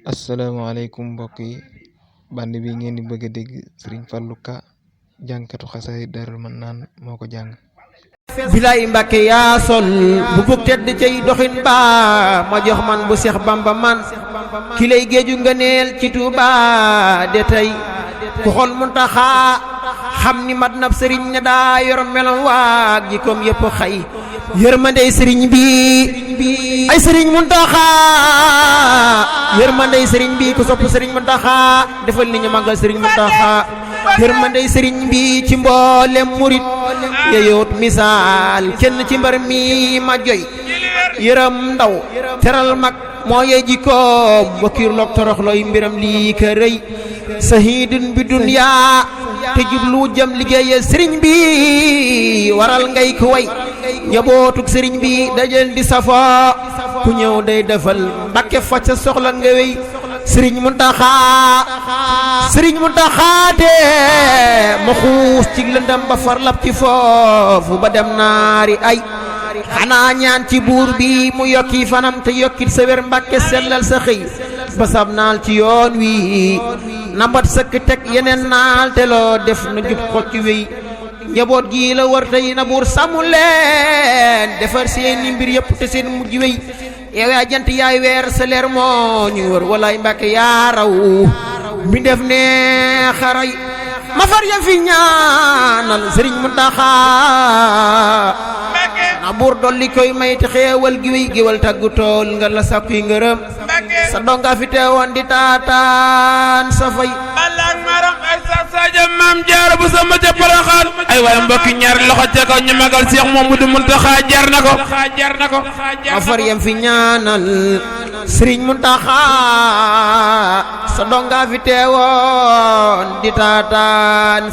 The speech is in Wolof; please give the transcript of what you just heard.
asalaamaaleykum mbokk yi band bi ngeen di bëgg a dégg Serigne Fallou Ka jànkatu xasaay Daarul Mannaan moo ko jàng. bilaay Mbàkke yaa sol bu bug tedd cay doxin ba ma jox man bu Seex Bamba man ki lay géeju ngëneel ci Tuuba de tey ku xol Muntaxa xam ni mat nab sëriñ ne daa yor melon waag ji kom yëpp xay yërmandey sëriñ bi ay sëriñ Muntaxa yërmandey sëriñ bi ku sopp sëriñ Muntaxa defal ni ñu màggal sëriñ Muntaxa yërmandey sëriñ bi ci mboolem murit yeyoot misaal kenn ci mbar mi ma joy yërëm ndaw teral mag moo yee jikkoom wakiir loog toroxlooy mbiram lii ka rëy sahidun bi dunyaa te jublu jëm liggéeyal sëriñ bi waral ngay ko way njabootug sëriñ bi dajal di safoo ku ñëw day defal Mbàkke fa ca soxla nga wey sëriñ Muntaxa de ma xuus ci lëndam ba farlap ci foofu ba dem naari ay xanaa ñaan ci buur bi mu yokki fanam te yokkit sa wér Mbàkke sellal sa xëy ba sab naal ci yoon wi nambat sëkk teg yeneen naal te loo def na jub xocc wéy njaboot gi la war tey na buur sàmmu leen defar seeni mbir yëpp te seen mujj wéy yow yaa jant yaay weer sa leer moo ñu wër walaay Mbàkke yaa raw mi def ne xaray ma far ya fi ñaanal sëriñ Muntaxa na buur dolli koy may te xeewal gi wéy giwal tàggu tool nga la sàkkuy ngërëm sa donga fi teewoon di taataan sa fay balak maram ay sax saja maam jaara bu sama ca Poroxaan ay waaye mbokki ñaari loxo ca kaw ñu magal Seex Mamadu Muntaxa jar na ko ma far yam fi ñaanal sëriñ Muntaxa sa donga fi teewoon di taataan